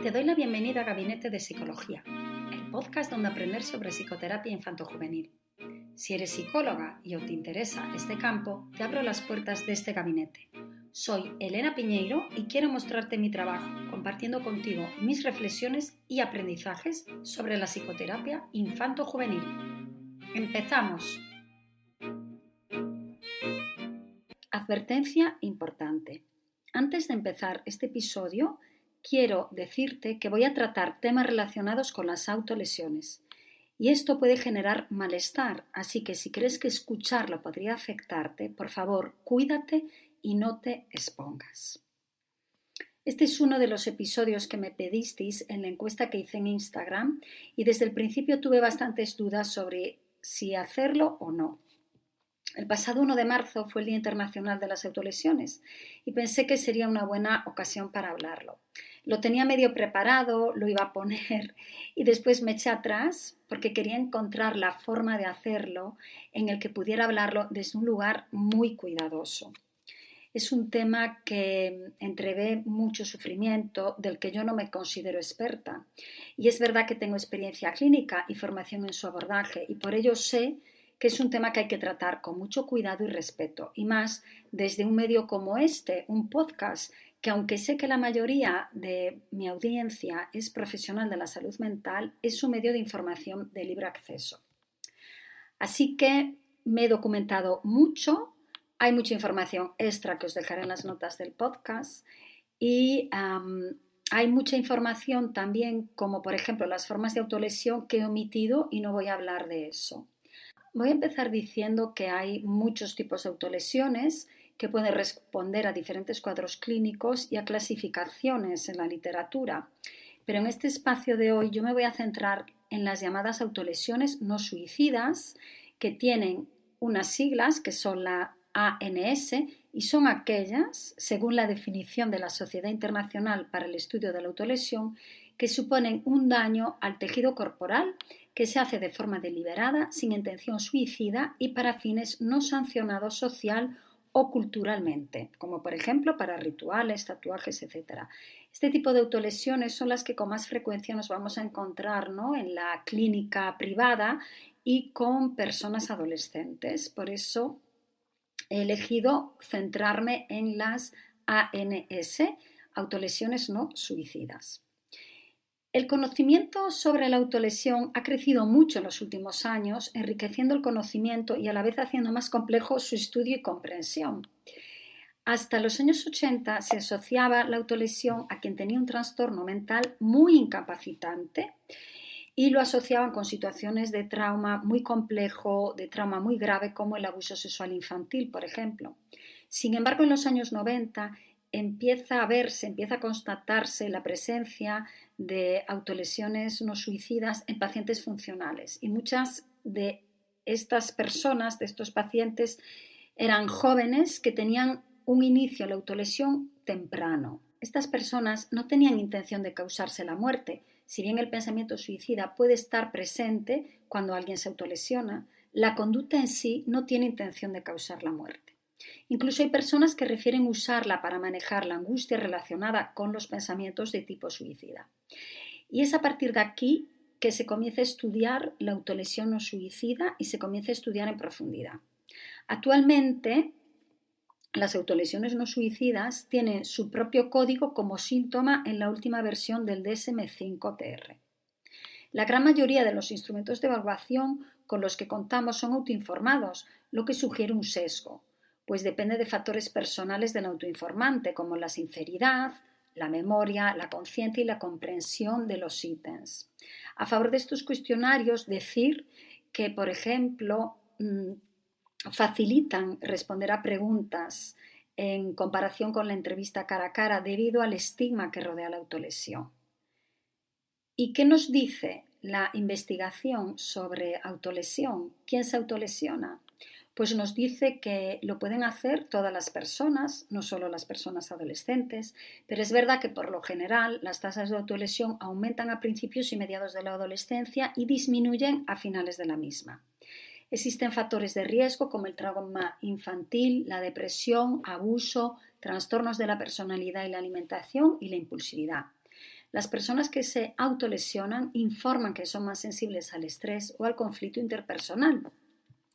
Te doy la bienvenida a Gabinete de Psicología, el podcast donde aprender sobre psicoterapia infanto-juvenil. Si eres psicóloga y o te interesa este campo, te abro las puertas de este gabinete. Soy Elena Piñeiro y quiero mostrarte mi trabajo, compartiendo contigo mis reflexiones y aprendizajes sobre la psicoterapia infanto-juvenil. ¡Empezamos! Advertencia importante. Antes de empezar este episodio, quiero decirte que voy a tratar temas relacionados con las autolesiones y esto puede generar malestar, así que si crees que escucharlo podría afectarte, por favor, cuídate y no te expongas. Este es uno de los episodios que me pedisteis en la encuesta que hice en Instagram y desde el principio tuve bastantes dudas sobre si hacerlo o no. El pasado 1 de marzo fue el Día Internacional de las Autolesiones y pensé que sería una buena ocasión para hablarlo. Lo tenía medio preparado, lo iba a poner y después me eché atrás porque quería encontrar la forma de hacerlo en el que pudiera hablarlo desde un lugar muy cuidadoso. Es un tema que entrevé mucho sufrimiento, del que yo no me considero experta. Y es verdad que tengo experiencia clínica y formación en su abordaje y por ello sé que es un tema que hay que tratar con mucho cuidado y respeto, y más desde un medio como este, un podcast, que aunque sé que la mayoría de mi audiencia es profesional de la salud mental, es un medio de información de libre acceso. Así que me he documentado mucho, hay mucha información extra que os dejaré en las notas del podcast y hay mucha información también, como por ejemplo las formas de autolesión que he omitido y no voy a hablar de eso. Voy a empezar diciendo que hay muchos tipos de autolesiones que pueden responder a diferentes cuadros clínicos y a clasificaciones en la literatura. Pero en este espacio de hoy yo me voy a centrar en las llamadas autolesiones no suicidas, que tienen unas siglas que son la ANS y son aquellas, según la definición de la Sociedad Internacional para el Estudio de la Autolesión, que suponen un daño al tejido corporal que se hace de forma deliberada, sin intención suicida y para fines no sancionados social o culturalmente, como por ejemplo para rituales, tatuajes, etc. Este tipo de autolesiones son las que con más frecuencia nos vamos a encontrar, ¿no?, en la clínica privada y con personas adolescentes. Por eso he elegido centrarme en las ANS, autolesiones no suicidas. El conocimiento sobre la autolesión ha crecido mucho en los últimos años, enriqueciendo el conocimiento y a la vez haciendo más complejo su estudio y comprensión. Hasta los años 80 se asociaba la autolesión a quien tenía un trastorno mental muy incapacitante y lo asociaban con situaciones de trauma muy complejo, de trauma muy grave como el abuso sexual infantil, por ejemplo. Sin embargo, en los años 90 empieza a constatarse la presencia de autolesiones no suicidas en pacientes funcionales y muchas de estas personas, de estos pacientes, eran jóvenes que tenían un inicio a la autolesión temprano. Estas personas no tenían intención de causarse la muerte. Si bien el pensamiento suicida puede estar presente cuando alguien se autolesiona, la conducta en sí no tiene intención de causar la muerte. Incluso hay personas que refieren usarla para manejar la angustia relacionada con los pensamientos de tipo suicida. Y es a partir de aquí que se comienza a estudiar la autolesión no suicida y se comienza a estudiar en profundidad. Actualmente, las autolesiones no suicidas tienen su propio código como síntoma en la última versión del DSM-5-TR. La gran mayoría de los instrumentos de evaluación con los que contamos son autoinformados, lo que sugiere un sesgo, pues depende de factores personales del autoinformante, como la sinceridad, la memoria, la conciencia y la comprensión de los ítems. A favor de estos cuestionarios, decir que, por ejemplo, facilitan responder a preguntas en comparación con la entrevista cara a cara debido al estigma que rodea la autolesión. ¿Y qué nos dice la investigación sobre autolesión? ¿Quién se autolesiona? Pues nos dice que lo pueden hacer todas las personas, no solo las personas adolescentes, pero es verdad que por lo general las tasas de autolesión aumentan a principios y mediados de la adolescencia y disminuyen a finales de la misma. Existen factores de riesgo como el trauma infantil, la depresión, abuso, trastornos de la personalidad y la alimentación y la impulsividad. Las personas que se autolesionan informan que son más sensibles al estrés o al conflicto interpersonal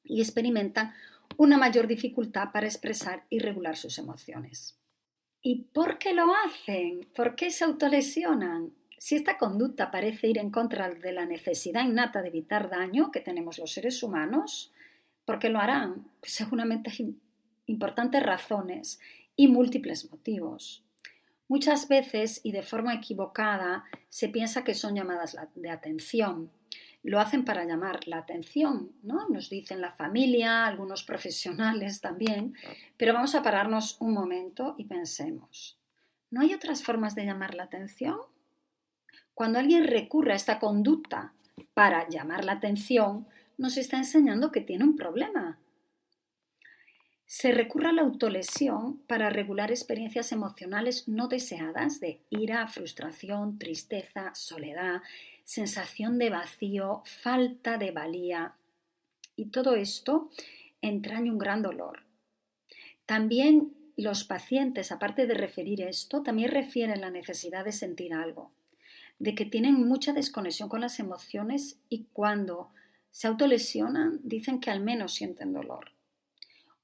y experimentan una mayor dificultad para expresar y regular sus emociones. ¿Y por qué lo hacen? ¿Por qué se autolesionan? Si esta conducta parece ir en contra de la necesidad innata de evitar daño que tenemos los seres humanos, ¿por qué lo harán? Pues seguramente hay importantes razones y múltiples motivos. Muchas veces y de forma equivocada se piensa que son llamadas de atención. Lo hacen para llamar la atención, ¿no? Nos dicen la familia, algunos profesionales también, pero vamos a pararnos un momento y pensemos, ¿no hay otras formas de llamar la atención? Cuando alguien recurre a esta conducta para llamar la atención, nos está enseñando que tiene un problema. Se recurre a la autolesión para regular experiencias emocionales no deseadas de ira, frustración, tristeza, soledad, sensación de vacío, falta de valía. Y todo esto entraña un gran dolor. También los pacientes, aparte de referir esto, también refieren la necesidad de sentir algo, de que tienen mucha desconexión con las emociones y cuando se autolesionan dicen que al menos sienten dolor.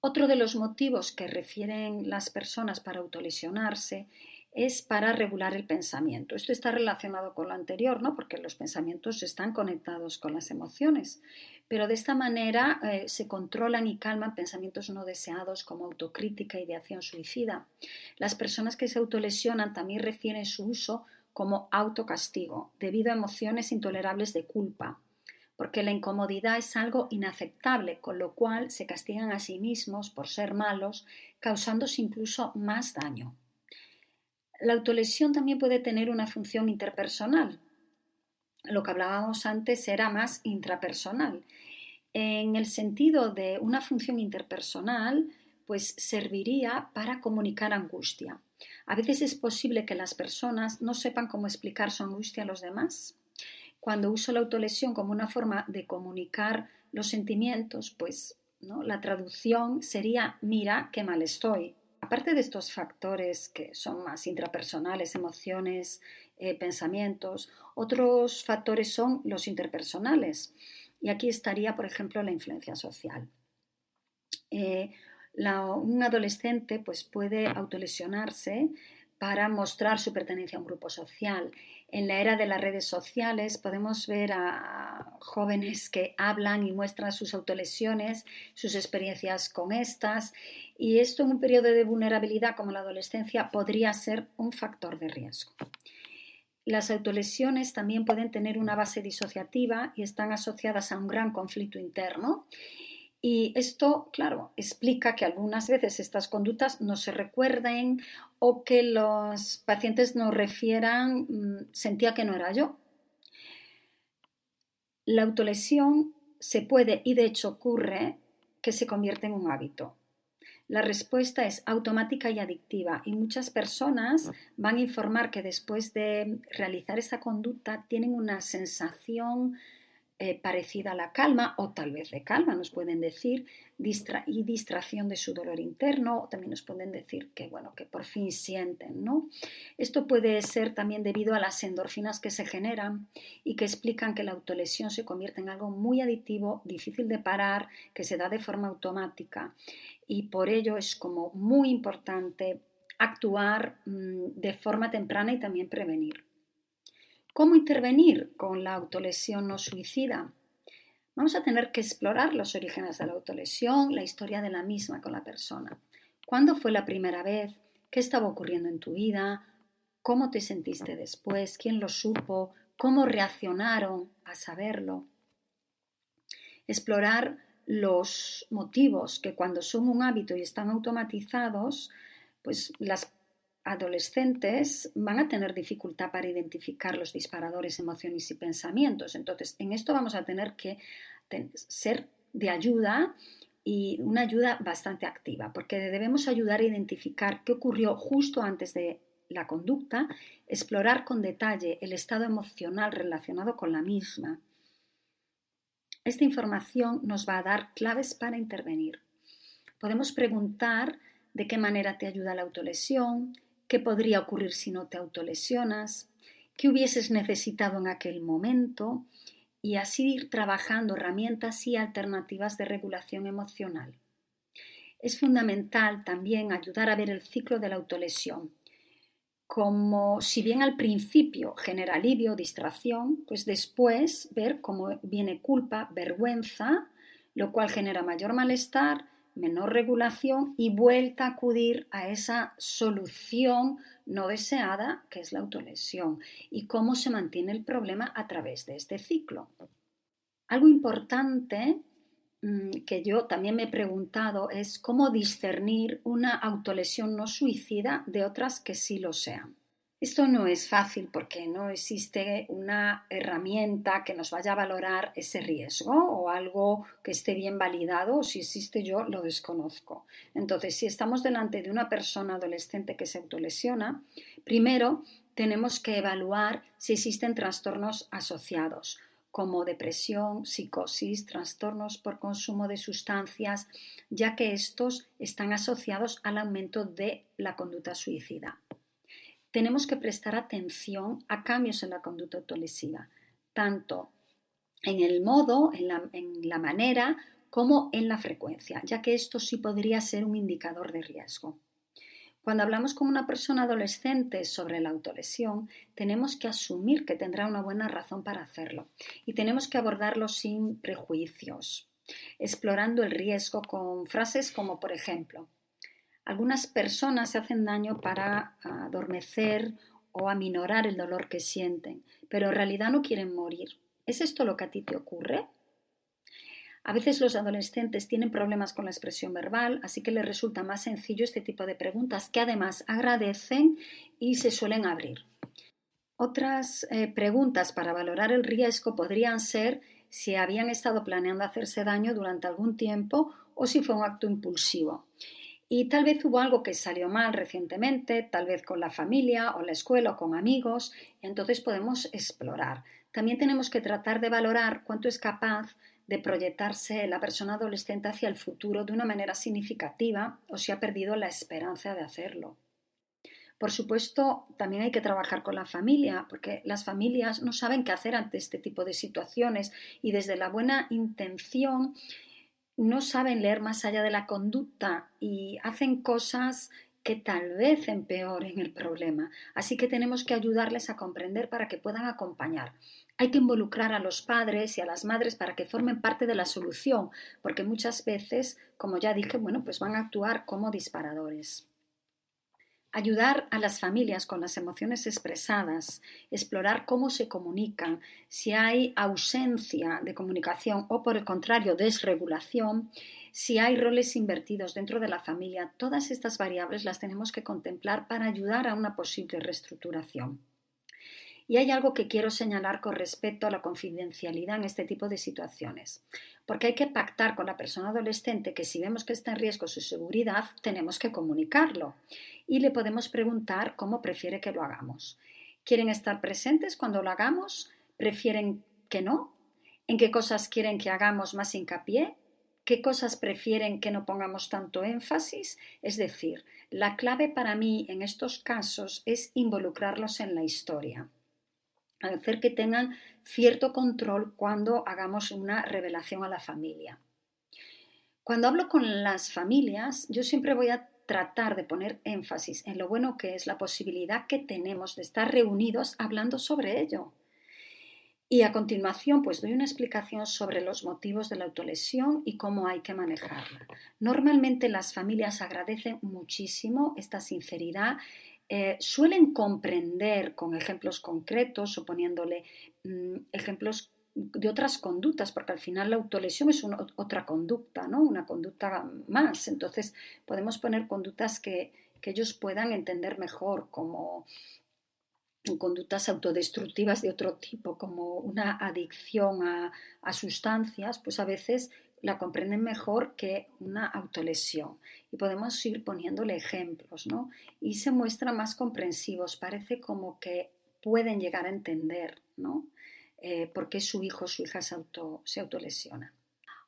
Otro de los motivos que refieren las personas para autolesionarse es para regular el pensamiento. Esto está relacionado con lo anterior, ¿no? Porque los pensamientos están conectados con las emociones, pero de esta manera se controlan y calman pensamientos no deseados como autocrítica, ideación suicida. Las personas que se autolesionan también refieren su uso como autocastigo, debido a emociones intolerables de culpa, porque la incomodidad es algo inaceptable, con lo cual se castigan a sí mismos por ser malos, causándose incluso más daño. La autolesión también puede tener una función interpersonal. Lo que hablábamos antes era más intrapersonal. En el sentido de una función interpersonal, pues serviría para comunicar angustia. A veces es posible que las personas no sepan cómo explicar su angustia a los demás. Cuando uso la autolesión como una forma de comunicar los sentimientos, pues ¿no? La traducción sería mira qué mal estoy. Aparte de estos factores que son más intrapersonales, emociones, pensamientos, otros factores son los interpersonales. Y aquí estaría, por ejemplo, la influencia social. Un adolescente pues, puede autolesionarse para mostrar su pertenencia a un grupo social. En la era de las redes sociales podemos ver a jóvenes que hablan y muestran sus autolesiones, sus experiencias con estas, y esto en un periodo de vulnerabilidad como la adolescencia podría ser un factor de riesgo. Las autolesiones también pueden tener una base disociativa y están asociadas a un gran conflicto interno. Y esto, claro, explica que algunas veces estas conductas no se recuerden o que los pacientes nos refieran, sentía que no era yo. La autolesión se puede, y de hecho ocurre, que se convierte en un hábito. La respuesta es automática y adictiva y muchas personas van a informar que después de realizar esa conducta tienen una sensación parecida a la calma o tal vez de calma, nos pueden decir, y distracción de su dolor interno, o también nos pueden decir que, bueno, que por fin sienten, ¿no? Esto puede ser también debido a las endorfinas que se generan y que explican que la autolesión se convierte en algo muy adictivo, difícil de parar, que se da de forma automática y por ello es como muy importante actuar de forma temprana y también prevenir. ¿Cómo intervenir con la autolesión no suicida? Vamos a tener que explorar los orígenes de la autolesión, la historia de la misma con la persona. ¿Cuándo fue la primera vez? ¿Qué estaba ocurriendo en tu vida? ¿Cómo te sentiste después? ¿Quién lo supo? ¿Cómo reaccionaron a saberlo? Explorar los motivos que cuando son un hábito y están automatizados, pues las adolescentes van a tener dificultad para identificar los disparadores, emociones y pensamientos. Entonces, en esto vamos a tener que ser de ayuda y una ayuda bastante activa, porque debemos ayudar a identificar qué ocurrió justo antes de la conducta, explorar con detalle el estado emocional relacionado con la misma. Esta información nos va a dar claves para intervenir. Podemos preguntar de qué manera te ayuda la autolesión, qué podría ocurrir si no te autolesionas, qué hubieses necesitado en aquel momento y así ir trabajando herramientas y alternativas de regulación emocional. Es fundamental también ayudar a ver el ciclo de la autolesión, como si bien al principio genera alivio, distracción, pues después ver cómo viene culpa, vergüenza, lo cual genera mayor malestar, menor regulación y vuelta a acudir a esa solución no deseada que es la autolesión y cómo se mantiene el problema a través de este ciclo. Algo importante que yo también me he preguntado es cómo discernir una autolesión no suicida de otras que sí lo sean. Esto no es fácil porque no existe una herramienta que nos vaya a valorar ese riesgo o algo que esté bien validado, o si existe yo lo desconozco. Entonces, si estamos delante de una persona adolescente que se autolesiona, primero tenemos que evaluar si existen trastornos asociados, como depresión, psicosis, trastornos por consumo de sustancias, ya que estos están asociados al aumento de la conducta suicida. Tenemos que prestar atención a cambios en la conducta autolesiva, tanto en el modo, en la manera, como en la frecuencia, ya que esto sí podría ser un indicador de riesgo. Cuando hablamos con una persona adolescente sobre la autolesión, tenemos que asumir que tendrá una buena razón para hacerlo y tenemos que abordarlo sin prejuicios, explorando el riesgo con frases como, por ejemplo, algunas personas se hacen daño para adormecer o aminorar el dolor que sienten, pero en realidad no quieren morir. ¿Es esto lo que a ti te ocurre? A veces los adolescentes tienen problemas con la expresión verbal, así que les resulta más sencillo este tipo de preguntas que además agradecen y se suelen abrir. Otras preguntas para valorar el riesgo podrían ser si habían estado planeando hacerse daño durante algún tiempo o si fue un acto impulsivo. Y tal vez hubo algo que salió mal recientemente, tal vez con la familia o la escuela o con amigos, y entonces podemos explorar. También tenemos que tratar de valorar cuánto es capaz de proyectarse la persona adolescente hacia el futuro de una manera significativa o si ha perdido la esperanza de hacerlo. Por supuesto, también hay que trabajar con la familia, porque las familias no saben qué hacer ante este tipo de situaciones y desde la buena intención no saben leer más allá de la conducta y hacen cosas que tal vez empeoren el problema. Así que tenemos que ayudarles a comprender para que puedan acompañar. Hay que involucrar a los padres y a las madres para que formen parte de la solución, porque muchas veces, como ya dije, pues van a actuar como disparadores. Ayudar a las familias con las emociones expresadas, explorar cómo se comunican, si hay ausencia de comunicación o por el contrario desregulación, si hay roles invertidos dentro de la familia, todas estas variables las tenemos que contemplar para ayudar a una posible reestructuración. Y hay algo que quiero señalar con respecto a la confidencialidad en este tipo de situaciones, porque hay que pactar con la persona adolescente que si vemos que está en riesgo su seguridad, tenemos que comunicarlo y le podemos preguntar cómo prefiere que lo hagamos. ¿Quieren estar presentes cuando lo hagamos? ¿Prefieren que no? ¿En qué cosas quieren que hagamos más hincapié? ¿Qué cosas prefieren que no pongamos tanto énfasis? Es decir, la clave para mí en estos casos es involucrarlos en la historia, hacer que tengan cierto control cuando hagamos una revelación a la familia. Cuando hablo con las familias, yo siempre voy a tratar de poner énfasis en lo bueno que es la posibilidad que tenemos de estar reunidos hablando sobre ello. Y a continuación, doy una explicación sobre los motivos de la autolesión y cómo hay que manejarla. Normalmente las familias agradecen muchísimo esta sinceridad. Suelen comprender con ejemplos concretos o poniéndole ejemplos de otras conductas, porque al final la autolesión es otra conducta, ¿no? Una conducta más. Entonces podemos poner conductas que ellos puedan entender mejor, como conductas autodestructivas de otro tipo, como una adicción a sustancias, pues a veces la comprenden mejor que una autolesión. Y podemos ir poniéndole ejemplos, ¿no? Y se muestran más comprensivos, parece como que pueden llegar a entender, ¿no? Por qué su hijo o su hija se autolesiona.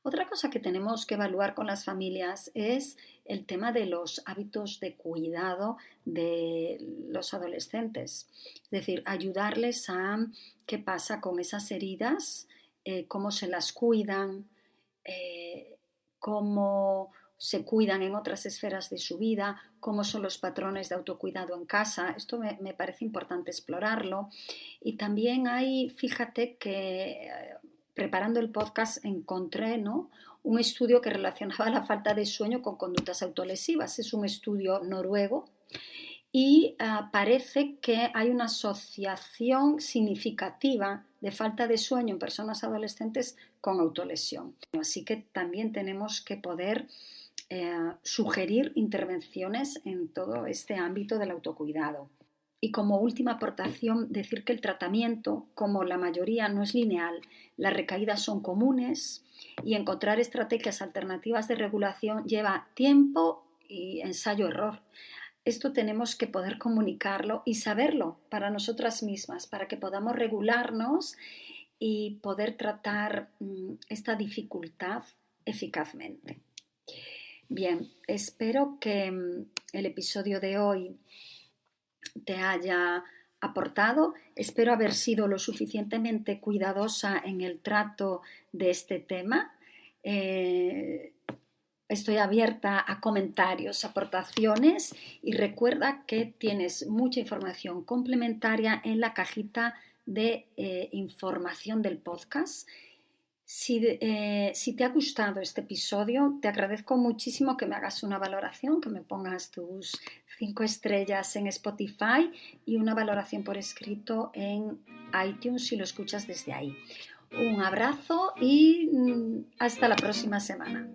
Otra cosa que tenemos que evaluar con las familias es el tema de los hábitos de cuidado de los adolescentes. Es decir, ayudarles a qué pasa con esas heridas, cómo se las cuidan, cómo se cuidan en otras esferas de su vida, cómo son los patrones de autocuidado en casa. Esto me parece importante explorarlo. Y también fíjate que preparando el podcast encontré, ¿no?, un estudio que relacionaba la falta de sueño con conductas autolesivas. Es un estudio noruego y parece que hay una asociación significativa de falta de sueño en personas adolescentes con autolesión. Así que también tenemos que poder sugerir intervenciones en todo este ámbito del autocuidado. Y como última aportación, decir que el tratamiento, como la mayoría, no es lineal. Las recaídas son comunes y encontrar estrategias alternativas de regulación lleva tiempo y ensayo-error. Esto tenemos que poder comunicarlo y saberlo para nosotras mismas, para que podamos regularnos y poder tratar esta dificultad eficazmente. Bien, espero que el episodio de hoy te haya aportado. Espero haber sido lo suficientemente cuidadosa en el trato de este tema. Estoy abierta a comentarios, aportaciones y recuerda que tienes mucha información complementaria en la cajita de información del podcast. Si te ha gustado este episodio, te agradezco muchísimo que me hagas una valoración, que me pongas tus 5 estrellas en Spotify y una valoración por escrito en iTunes si lo escuchas desde ahí. Un abrazo y hasta la próxima semana.